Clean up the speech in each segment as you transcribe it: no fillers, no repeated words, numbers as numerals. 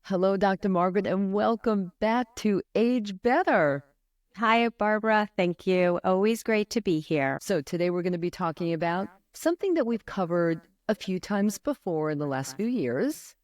Hello, Dr. Margaret, and welcome back to Age Better. Hi, Barbara. Thank you. Always great to be here. So today we're going to be talking about something that we've covered a few times before in the last few years,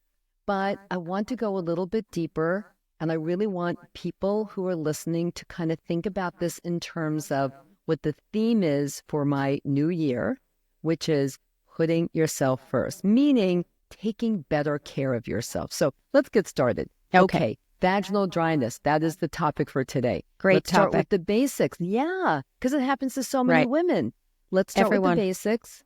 but I want to go a little bit deeper, and I really want people who are listening to kind of think about this in terms of what the theme is for my new year, which is putting yourself first, meaning taking better care of yourself. So let's get started. Okay. Vaginal dryness. That is the topic for today. Great Let's start topic. with the basics. Yeah, because it happens to so many women. Let's start with the basics.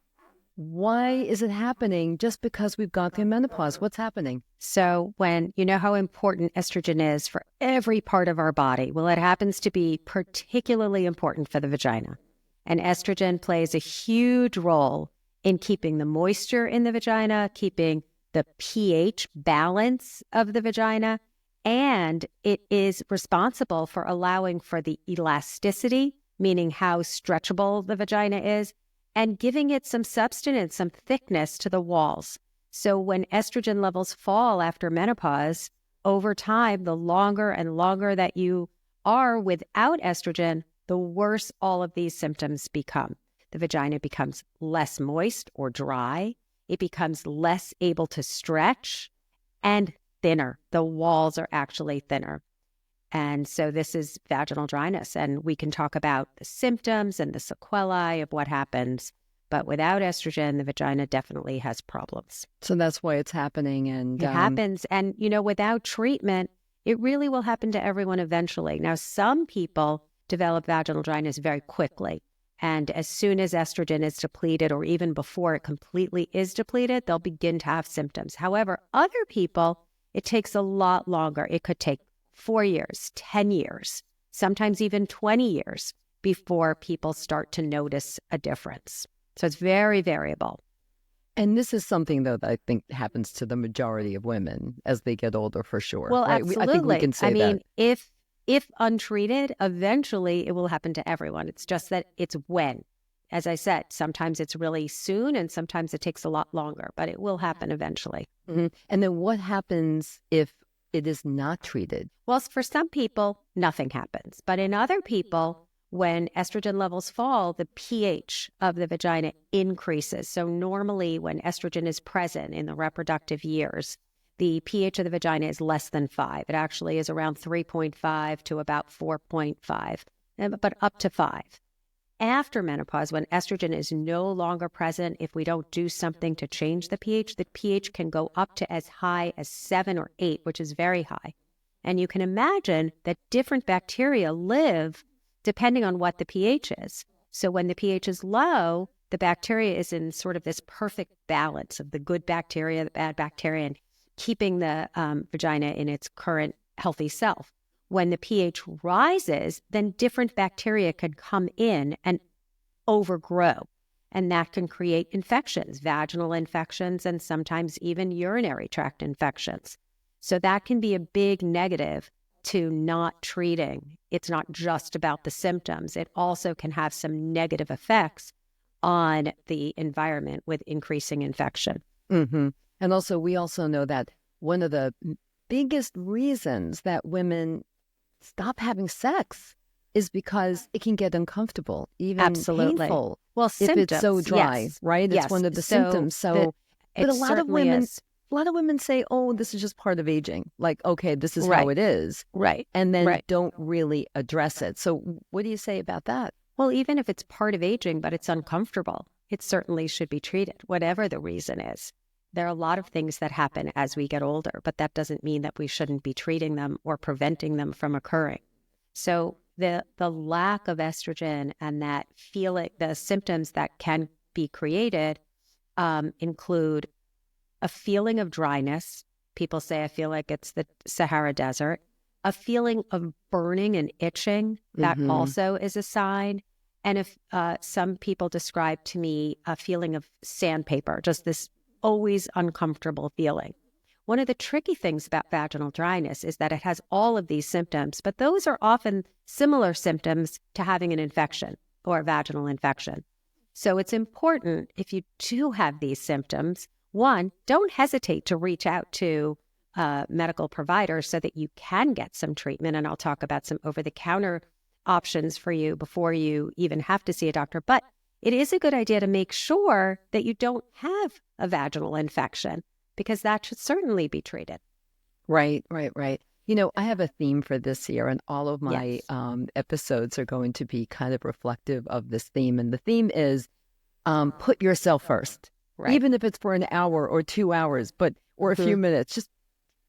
Why is it happening just because we've gone through menopause? What's happening? So when you know how important estrogen is for every part of our body, well, it happens to be particularly important for the vagina. And estrogen plays a huge role in keeping the moisture in the vagina, keeping the pH balance of the vagina, and it is responsible for allowing for the elasticity, meaning how stretchable the vagina is, and giving it some substance, some thickness to the walls. So when estrogen levels fall after menopause, over time, the longer and longer that you are without estrogen, the worse all of these symptoms become. The vagina becomes less moist or dry. It becomes less able to stretch and thinner. The walls are actually thinner. And so this is vaginal dryness. And we can talk about the symptoms and the sequelae of what happens. But without estrogen, the vagina definitely has problems. So that's why it's happening. And it happens. And, without treatment, it really will happen to everyone eventually. Now, some people develop vaginal dryness very quickly. And as soon as estrogen is depleted, or even before it completely is depleted, they'll begin to have symptoms. However, other people, it takes a lot longer. It could take 4 years, 10 years, sometimes even 20 years before people start to notice a difference. So it's very variable. And this is something, though, that I think happens to the majority of women as they get older, for sure. Well, right? absolutely. I think we can say that. If untreated, eventually it will happen to everyone. It's just that it's when. As I said, sometimes it's really soon and sometimes it takes a lot longer, but it will happen eventually. Mm-hmm. And then what happens if it is not treated? Well, for some people, nothing happens. But in other people, when estrogen levels fall, the pH of the vagina increases. So normally when estrogen is present in the reproductive years, the pH of the vagina is less than 5. It actually is around 3.5 to about 4.5, but up to 5. After menopause, when estrogen is no longer present, if we don't do something to change the pH can go up to as high as 7 or 8, which is very high. And you can imagine that different bacteria live depending on what the pH is. So when the pH is low, the bacteria is in sort of this perfect balance of the good bacteria, the bad bacteria, and keeping the vagina in its current healthy self. When the pH rises, then different bacteria can come in and overgrow, and that can create infections, vaginal infections, and sometimes even urinary tract infections. So that can be a big negative to not treating. It's not just about the symptoms. It also can have some negative effects on the environment with increasing infection. Mm-hmm. And also, we also know that one of the biggest reasons that women stop having sex is because it can get uncomfortable, even painful. Well, if symptoms, it's so dry, yes. Right? Yes. It's one of the symptoms. But a lot of women say, "Oh, this is just part of aging." Like, okay, this is how it is, right? And then don't really address it. So, what do you say about that? Well, even if it's part of aging, but it's uncomfortable, it certainly should be treated, whatever the reason is. There are a lot of things that happen as we get older, but that doesn't mean that we shouldn't be treating them or preventing them from occurring. So the lack of estrogen and that feeling, the symptoms that can be created include a feeling of dryness. People say, I feel like it's the Sahara Desert. A feeling of burning and itching, that also is a sign. And if some people describe to me a feeling of sandpaper, just this always uncomfortable feeling. One of the tricky things about vaginal dryness is that it has all of these symptoms, but those are often similar symptoms to having an infection or a vaginal infection. So it's important, if you do have these symptoms, one, don't hesitate to reach out to medical provider so that you can get some treatment. And I'll talk about some over-the-counter options for you before you even have to see a doctor. But it is a good idea to make sure that you don't have a vaginal infection, because that should certainly be treated. Right. You know, I have a theme for this year, and all of my Yes. episodes are going to be kind of reflective of this theme. And the theme is put yourself first, Right. even if it's for an hour or 2 hours, or a few minutes. Just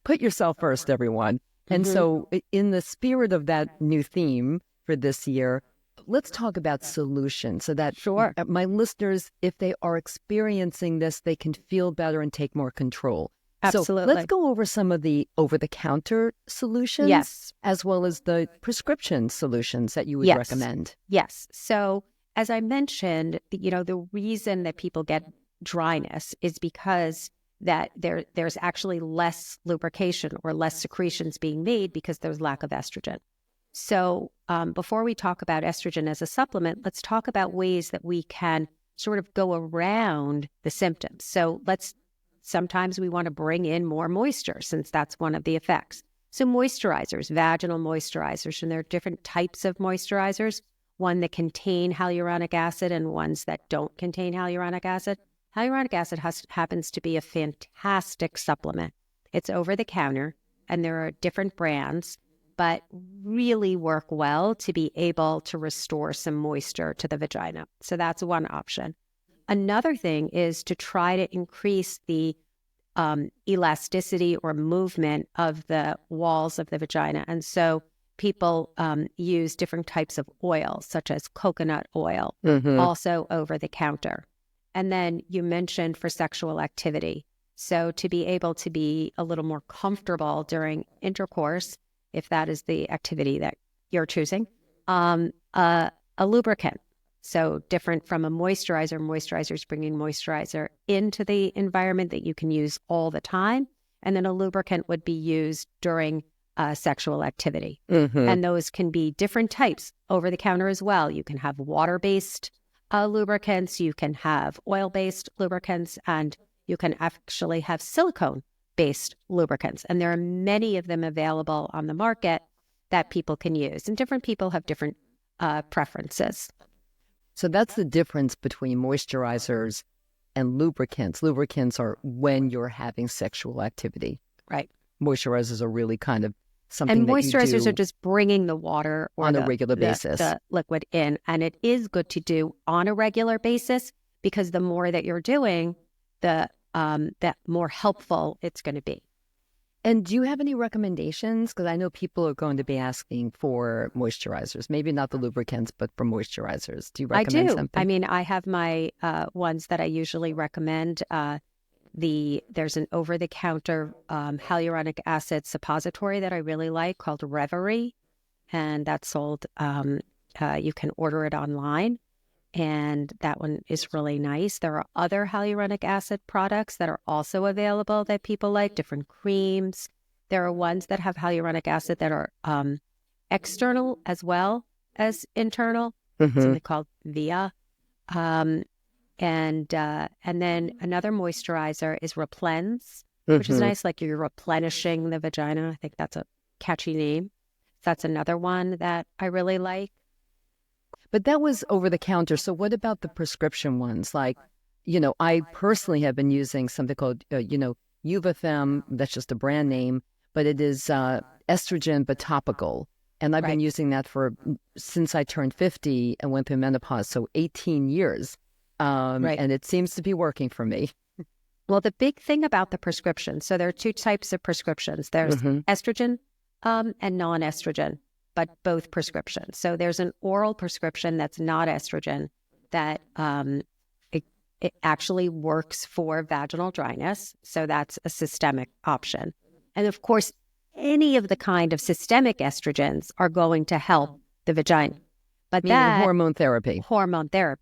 put yourself first, everyone. And so, in the spirit of that new theme for this year, let's talk about solutions so that Sure. my listeners, if they are experiencing this, they can feel better and take more control. So Absolutely. let's go over some of the over-the-counter solutions, Yes. as well as the prescription solutions that you would Yes. recommend. Yes. So as I mentioned, the reason that people get dryness is because that there's actually less lubrication or less secretions being made because there's lack of estrogen. So before we talk about estrogen as a supplement, let's talk about ways that we can sort of go around the symptoms. So sometimes we want to bring in more moisture, since that's one of the effects. So moisturizers, vaginal moisturizers, and there are different types of moisturizers, one that contain hyaluronic acid and ones that don't contain hyaluronic acid. Hyaluronic acid happens to be a fantastic supplement. It's over the counter, and there are different brands, but really work well to be able to restore some moisture to the vagina. So that's one option. Another thing is to try to increase the elasticity or movement of the walls of the vagina. And so people use different types of oil, such as coconut oil, also over the counter. And then you mentioned for sexual activity. So to be able to be a little more comfortable during intercourse, if that is the activity that you're choosing, a lubricant. So different from a moisturizer. Moisturizers bringing moisturizer into the environment that you can use all the time. And then a lubricant would be used during sexual activity. And those can be different types over the counter as well. You can have water-based lubricants, you can have oil-based lubricants, and you can actually have silicone-based lubricants. And there are many of them available on the market that people can use. And different people have different preferences. So that's the difference between moisturizers and lubricants. Lubricants are when you're having sexual activity. Right. Moisturizers are really kind of something And that moisturizers you do are just bringing the water or on a regular basis. The liquid in. And it is good to do on a regular basis, because the more that you're doing, the more helpful it's going to be. And do you have any recommendations? Because I know people are going to be asking for moisturizers, maybe not the lubricants, but for moisturizers. Do you recommend I do. something? I mean, I have my ones that I usually recommend. There's an over-the-counter hyaluronic acid suppository that I really like called Reverie, and that's sold. You can order it online, and that one is really nice. There are other hyaluronic acid products that are also available that people like, different creams. There are ones that have hyaluronic acid that are external as well as internal, something called VIA. And then another moisturizer is Replens, which is nice, like you're replenishing the vagina. I think that's a catchy name. That's another one that I really like. But that was over the counter. So what about the prescription ones? Like, I personally have been using something called, Uvafem. That's just a brand name, but it is estrogen, but topical. And I've been using that since I turned 50 and went through menopause. So 18 years. And it seems to be working for me. Well, the big thing about the prescription, so there are two types of prescriptions. There's estrogen and non-estrogen, but both prescriptions. So there's an oral prescription that's not estrogen that it actually works for vaginal dryness. So that's a systemic option. And of course, any of the kind of systemic estrogens are going to help the vagina. But Meaning hormone therapy.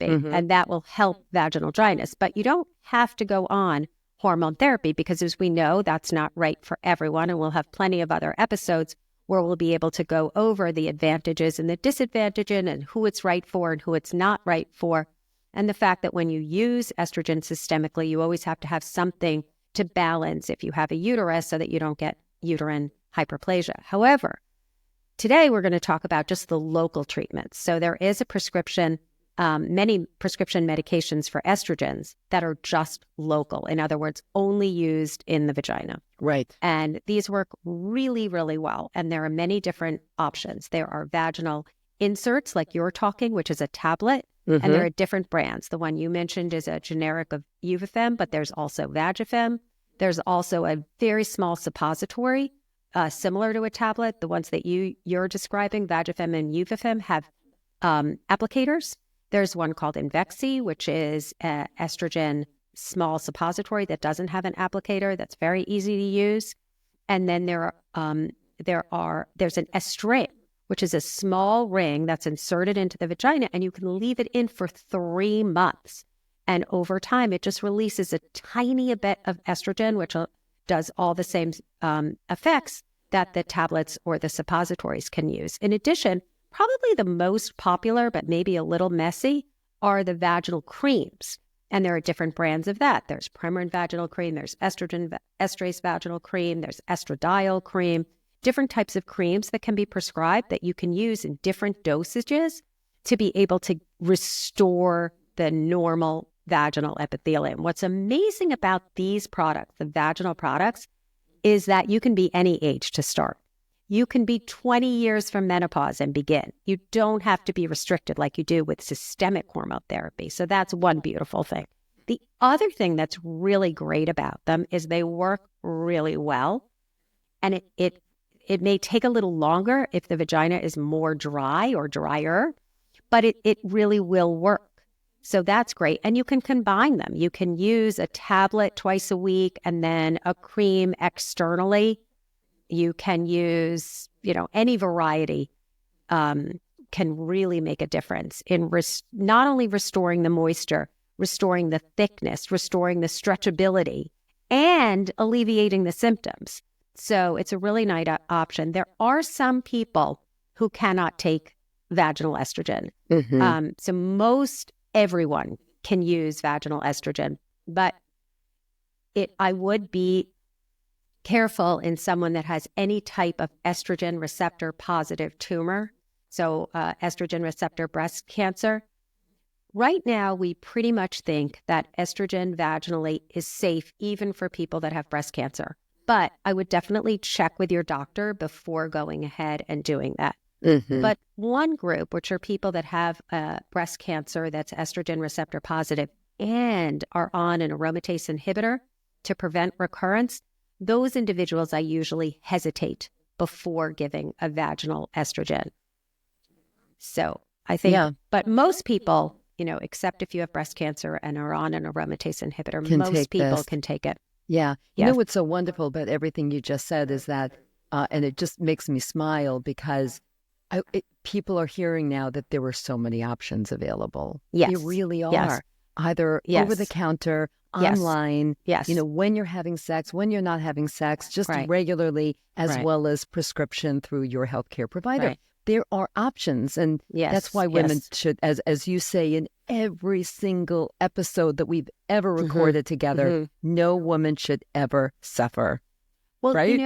And that will help vaginal dryness. But you don't have to go on hormone therapy, because as we know, that's not right for everyone. And we'll have plenty of other episodes where we'll be able to go over the advantages and the disadvantages and who it's right for and who it's not right for. And the fact that when you use estrogen systemically, you always have to have something to balance if you have a uterus so that you don't get uterine hyperplasia. However, today we're going to talk about just the local treatments. So there is a prescription, many prescription medications for estrogens that are just local. In other words, only used in the vagina. Right. And these work really, really well. And there are many different options. There are vaginal inserts like you're talking, which is a tablet. Mm-hmm. And there are different brands. The one you mentioned is a generic of Uvifem, but there's also Vagifem. There's also a very small suppository, similar to a tablet. The ones that you're describing, Vagifem and Uvifem, have applicators. There's one called Invexi, which is an estrogen small suppository that doesn't have an applicator. That's very easy to use. And then there's an Estray, which is a small ring that's inserted into the vagina, and you can leave it in for 3 months. And over time, it just releases a tiny bit of estrogen, which does all the same effects that the tablets or the suppositories can use. In addition, probably the most popular, but maybe a little messy, are the vaginal creams. And there are different brands of that. There's Premarin vaginal cream, there's estrase vaginal cream, there's estradiol cream, different types of creams that can be prescribed that you can use in different dosages to be able to restore the normal vaginal epithelium. What's amazing about these products, the vaginal products, is that you can be any age to start. You can be 20 years from menopause and begin. You don't have to be restricted like you do with systemic hormone therapy. So that's one beautiful thing. The other thing that's really great about them is they work really well. And it may take a little longer if the vagina is more dry or drier, but it really will work. So that's great. And you can combine them. You can use a tablet twice a week and then a cream externally. You can use, any variety can really make a difference in not only restoring the moisture, restoring the thickness, restoring the stretchability, and alleviating the symptoms. So it's a really nice option. There are some people who cannot take vaginal estrogen. Mm-hmm. So most everyone can use vaginal estrogen, but I would be careful in someone that has any type of estrogen receptor positive tumor. So estrogen receptor breast cancer. Right now, we pretty much think that estrogen vaginally is safe even for people that have breast cancer. But I would definitely check with your doctor before going ahead and doing that. Mm-hmm. But one group, which are people that have breast cancer that's estrogen receptor positive and are on an aromatase inhibitor to prevent recurrence, those individuals I usually hesitate before giving a vaginal estrogen. So I think, but most people, except if you have breast cancer and are on an aromatase inhibitor, most people can take it. Yeah. You know what's so wonderful about everything you just said is that, and it just makes me smile because people are hearing now that there were so many options available. Yes. There really are. Yes. Either over the counter, online, when you're having sex, when you're not having sex, just regularly, as well as prescription through your healthcare provider. Right. There are options. And that's why women should, as you say, in every single episode that we've ever recorded together, no woman should ever suffer. Well, right?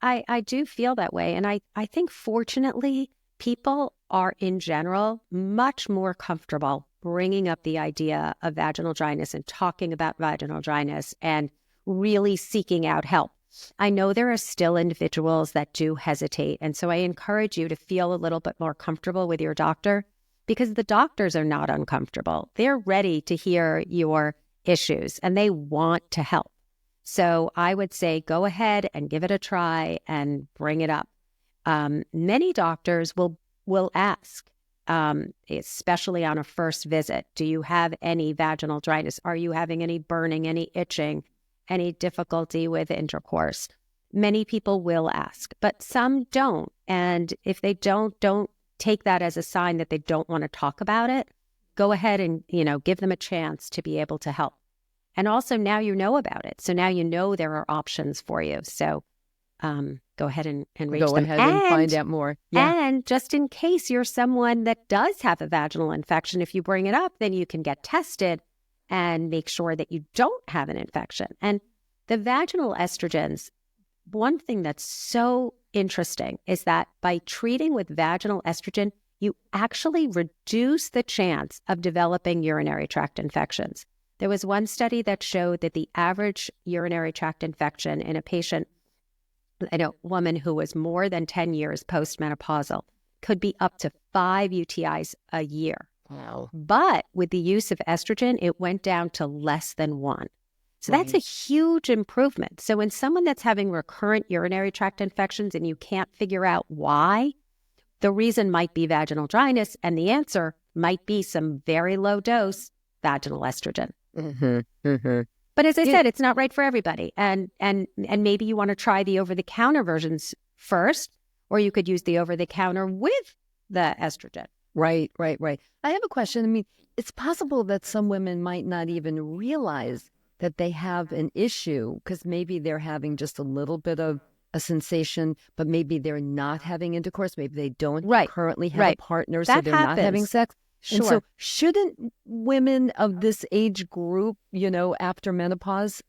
I do feel that way. And I think fortunately, people are in general much more comfortable bringing up the idea of vaginal dryness and talking about vaginal dryness and really seeking out help. I know there are still individuals that do hesitate. And so I encourage you to feel a little bit more comfortable with your doctor because the doctors are not uncomfortable. They're ready to hear your issues and they want to help. So I would say go ahead and give it a try and bring it up. Many doctors will ask, especially on a first visit, do you have any vaginal dryness? Are you having any burning, any itching, any difficulty with intercourse? Many people will ask, but some don't. And if they don't take that as a sign that they don't want to talk about it. Go ahead and, give them a chance to be able to help. And also now you know about it. So now you know there are options for you. So go ahead and reach them. Go ahead and find out more. Yeah. And just in case you're someone that does have a vaginal infection, if you bring it up, then you can get tested and make sure that you don't have an infection. And The vaginal estrogens, one thing that's so interesting is that by treating with vaginal estrogen, you actually reduce the chance of developing urinary tract infections. There was one study that showed that the average urinary tract infection in a woman who was more than 10 years postmenopausal could be up to 5 UTIs a year. Wow. But with the use of estrogen, it went down to less than 1. So that's a huge improvement. So in someone that's having recurrent urinary tract infections and you can't figure out why, the reason might be vaginal dryness, and the answer might be some very low dose vaginal estrogen. Mm-hmm. Mm-hmm. But as I said, it's not right for everybody. And maybe you want to try the over-the-counter versions first, or you could use the over-the-counter with the estrogen. Right. I have a question. I mean, it's possible that some women might not even realize that they have an issue because maybe they're having just a little bit of a sensation, but maybe they're not having intercourse. Maybe they don't currently have a partner, so they're not having sex. Sure. And so shouldn't women of this age group, after menopause,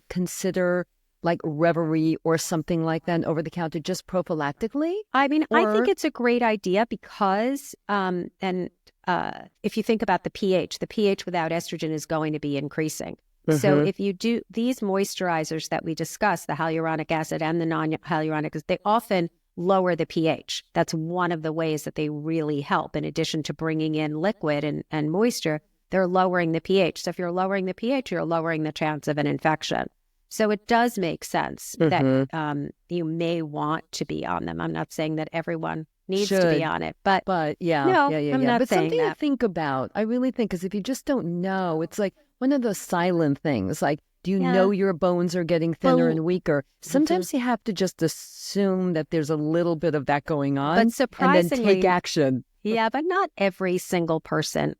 consider like Reverie or something like that over the counter just prophylactically? I mean, I think it's a great idea because, if you think about the pH without estrogen is going to be increasing. Mm-hmm. So if you do these moisturizers that we discussed, the hyaluronic acid and the non-hyaluronic acid, they often lower the pH. That's one of the ways that they really help. In addition to bringing in liquid and moisture, they're lowering the pH. So if you're lowering the pH, you're lowering the chance of an infection. So it does make sense that you may want to be on them. I'm not saying that everyone needs to be on it, but yeah. I'm not but saying something that. to think about. I really think, because if you just don't know, it's like one of those silent things. Like, do you know your bones are getting thinner and weaker? Sometimes you have to just assume that there's a little bit of that going on, but surprisingly, and then take action. Yeah, but not every single person,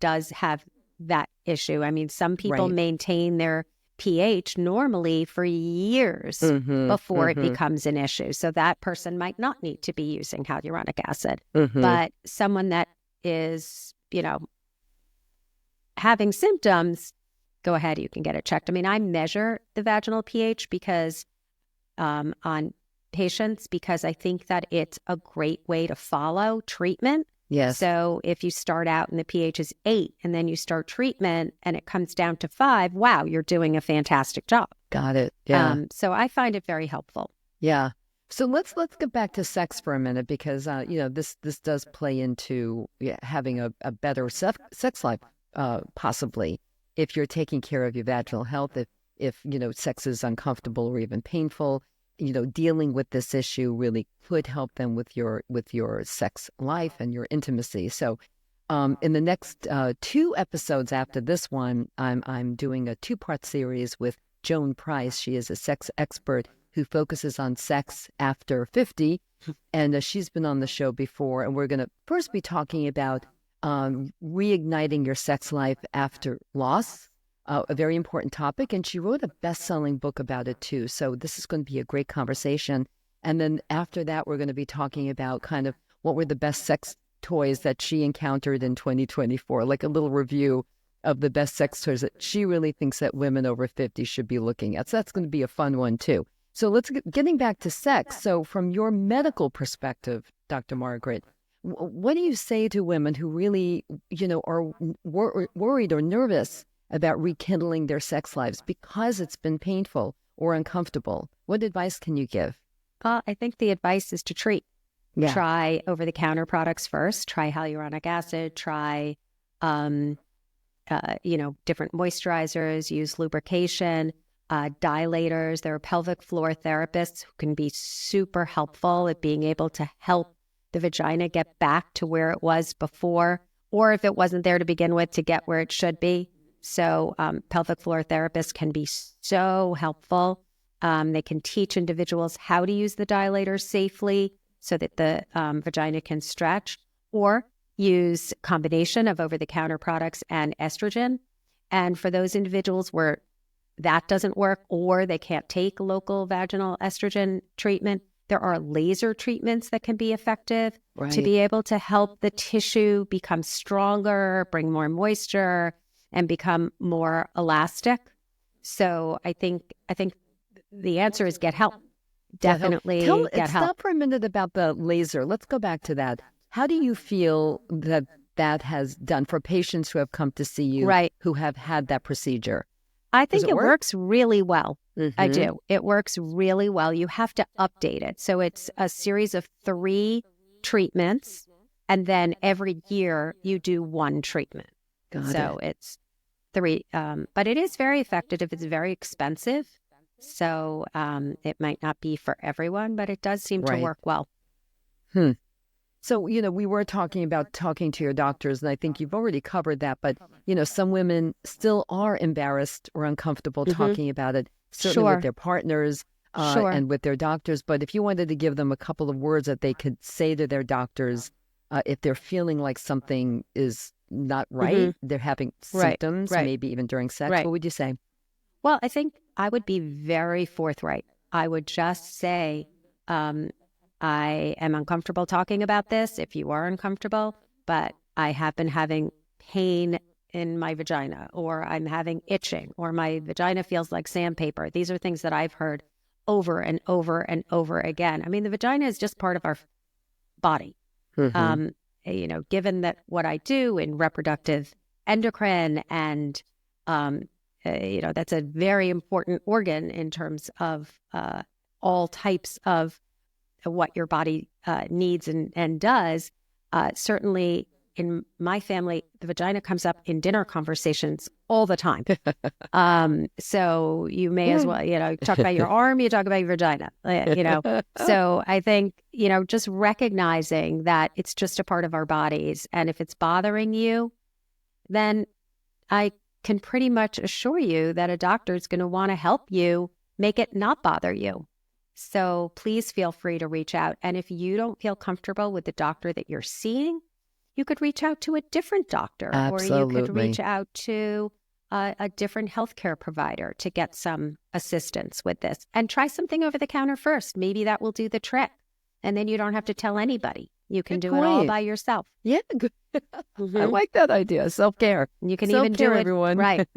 does have that issue. I mean, some people maintain their pH normally for years before it becomes an issue. So that person might not need to be using hyaluronic acid. But someone that is, having symptoms, go ahead, you can get it checked. I mean, I measure the vaginal pH because on patients because I think that it's a great way to follow treatment. Yes. So if you start out and the pH is 8 and then you start treatment and it comes down to 5, wow, you're doing a fantastic job. Got it. Yeah. So I find it very helpful. Yeah. So let's get back to sex for a minute because this does play into having a better sex life possibly if you're taking care of your vaginal health. If sex is uncomfortable or even painful, dealing with this issue really could help them with your sex life and your intimacy. So in the next 2 episodes after this one, I'm doing a 2-part series with Joan Price. She is a sex expert who focuses on sex after 50. And she's been on the show before. And we're going to first be talking about reigniting your sex life after loss. A very important topic, and she wrote a best-selling book about it too. So this is going to be a great conversation. And then after that, we're going to be talking about kind of what were the best sex toys that she encountered in 2024, like a little review of the best sex toys that she really thinks that women over 50 should be looking at. So that's going to be a fun one too. So getting back to sex. So from your medical perspective, Dr. Margaret, what do you say to women who really, are worried or nervous about rekindling their sex lives because it's been painful or uncomfortable? What advice can you give? I think the advice is to treat. Yeah. Try over-the-counter products first. Try hyaluronic acid. Try, different moisturizers. Use lubrication, dilators. There are pelvic floor therapists who can be super helpful at being able to help the vagina get back to where it was before, or if it wasn't there to begin with, to get where it should be. So pelvic floor therapists can be so helpful. They can teach individuals how to use the dilator safely so that the vagina can stretch, or use a combination of over-the-counter products and estrogen. And for those individuals where that doesn't work or they can't take local vaginal estrogen treatment, there are laser treatments that can be effective to be able to help the tissue become stronger, bring more moisture, and become more elastic. So I think the answer is get help. Get help. Definitely get help. Stop for a minute about the laser. Let's go back to that. How do you feel that has done for patients who have come to see you, Right. who have had that procedure? I Does think it it work? works really well. I Mhm. do. It works really well. You have to update it. So it's a series of 3 treatments, and then every year you do 1 treatment. Got So it. it's 3. But it is very effective. It's very expensive. So it might not be for everyone, but it does seem to Right. work well. So, we were talking about talking to your doctors, and I think you've already covered that. But, some women still are embarrassed or uncomfortable talking about it, certainly Sure. with their partners Sure. and with their doctors. But if you wanted to give them a couple of words that they could say to their doctors, if they're feeling like something is not right, they're having Right. symptoms, Right. maybe even during sex, Right. what would you say? Well, I think I would be very forthright. I would just say, I am uncomfortable talking about this if you are uncomfortable, but I have been having pain in my vagina, or I'm having itching, or my vagina feels like sandpaper. These are things that I've heard over and over and over again. I mean, the vagina is just part of our body. Mhm. Given that what I do in reproductive endocrine and, that's a very important organ in terms of all types of what your body needs and does. Certainly in my family, the vagina comes up in dinner conversations all the time. So you may as well, talk about your arm, you talk about your vagina, So I think, just recognizing that it's just a part of our bodies. And if it's bothering you, then I can pretty much assure you that a doctor is going to want to help you make it not bother you. So please feel free to reach out. And if you don't feel comfortable with the doctor that you're seeing, you could reach out to a different doctor, or you could Absolutely. reach out to a different healthcare provider to get some assistance with this. And try something over the counter first. Maybe that will do the trick. And then you don't have to tell anybody. You can Good do it all point. by yourself. Yeah, good. I like that idea. Self-care. You can even do Self-care, it. everyone. Right.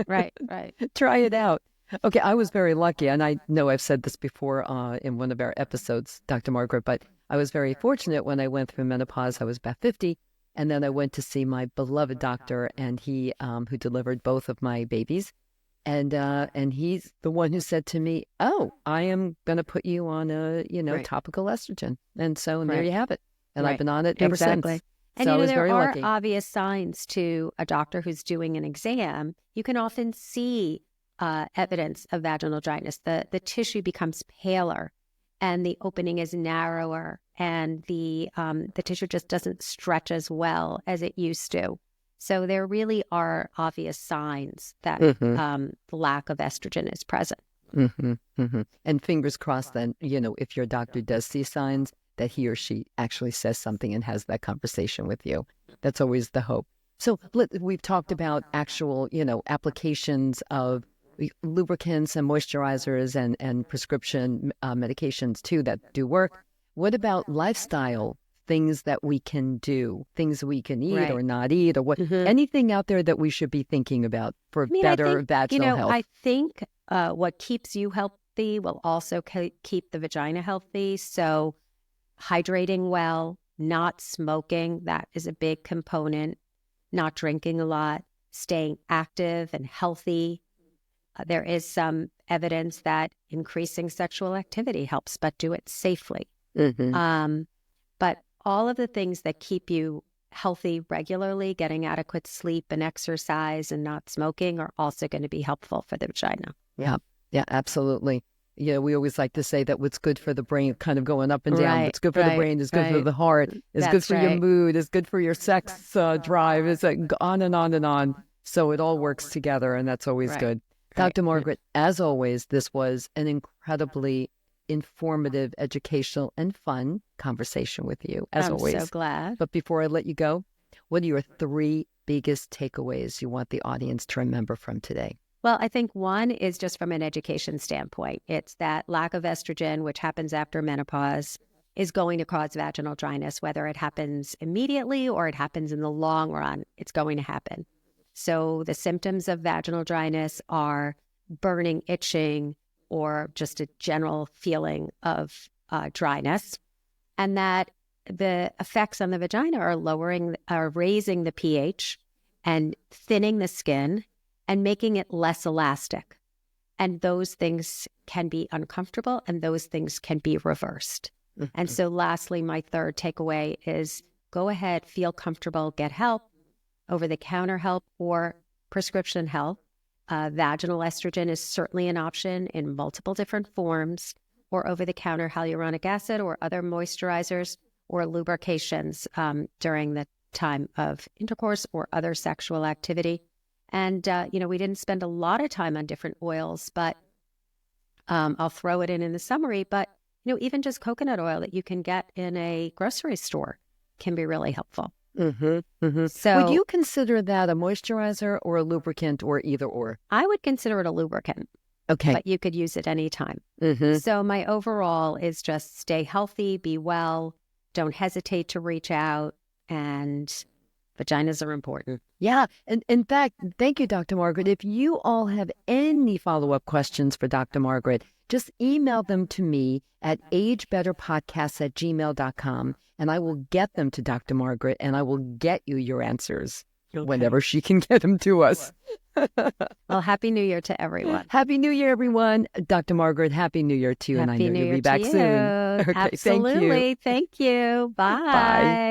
Try it out. Okay, I was very lucky, and I know I've said this before in one of our episodes, Dr. Margaret, but I was very fortunate when I went through menopause. I was about 50, and then I went to see my beloved doctor, and he who delivered both of my babies, and he's the one who said to me, "Oh, I am going to put you on a Right. topical estrogen," and so there Right. you have it, and I've Right. been on it ever Exactly. since. And So I was there very are lucky. obvious signs to a doctor who's doing an exam. You can often see evidence of vaginal dryness. The tissue becomes paler, and the opening is narrower, and the tissue just doesn't stretch as well as it used to. So there really are obvious signs that the lack of estrogen is present. And fingers crossed then, if your doctor does see signs, that he or she actually says something and has that conversation with you. That's always the hope. So we've talked about actual, applications of lubricants and moisturizers and prescription medications too that do work. What about lifestyle things that we can do, things we can eat Right. or not eat, or anything out there that we should be thinking about for better vaginal health? I think what keeps you healthy will also keep the vagina healthy. So hydrating well, not smoking, that is a big component, not drinking a lot, staying active and healthy. There is some evidence that increasing sexual activity helps, but do it safely. But all of the things that keep you healthy regularly, getting adequate sleep and exercise and not smoking, are also going to be helpful for the vagina. Yeah, absolutely. Yeah, we always like to say that what's good for the brain, kind of going up and down. What's good for the brain is good for the heart, is good for your mood, is good for your sex drive, is on and on and on. So it all works together, and that's always good. Dr. Margaret, as always, this was an incredibly informative, educational, and fun conversation with you, as always. I'm so glad. But before I let you go, what are your 3 biggest takeaways you want the audience to remember from today? Well, I think one is just from an education standpoint. It's that lack of estrogen, which happens after menopause, is going to cause vaginal dryness, whether it happens immediately or it happens in the long run. It's going to happen. So the symptoms of vaginal dryness are burning, itching, or just a general feeling of dryness. And that the effects on the vagina are raising the pH and thinning the skin and making it less elastic. And those things can be uncomfortable and those things can be reversed. And so lastly, my third takeaway is go ahead, feel comfortable, get help, over-the-counter help or prescription help. Vaginal estrogen is certainly an option in multiple different forms, or over-the-counter hyaluronic acid or other moisturizers or lubrications during the time of intercourse or other sexual activity. And, we didn't spend a lot of time on different oils, but I'll throw it in the summary. But, even just coconut oil that you can get in a grocery store can be really helpful. So would you consider that a moisturizer or a lubricant or either or? I would consider it a lubricant. Okay. But you could use it anytime. So my overall is just stay healthy, be well, don't hesitate to reach out, and vaginas are important. Yeah. And in fact, thank you, Dr. Margaret. If you all have any follow-up questions for Dr. Margaret, just email them to me at agebetterpodcasts@gmail.com, and I will get them to Dr. Margaret, and I will get you your answers whenever she can get them to us. Well, Happy New Year to everyone. Happy New Year, everyone. Dr. Margaret, Happy New Year to you, and I know you'll be back soon. Okay, Absolutely. Thank you. Bye. Bye.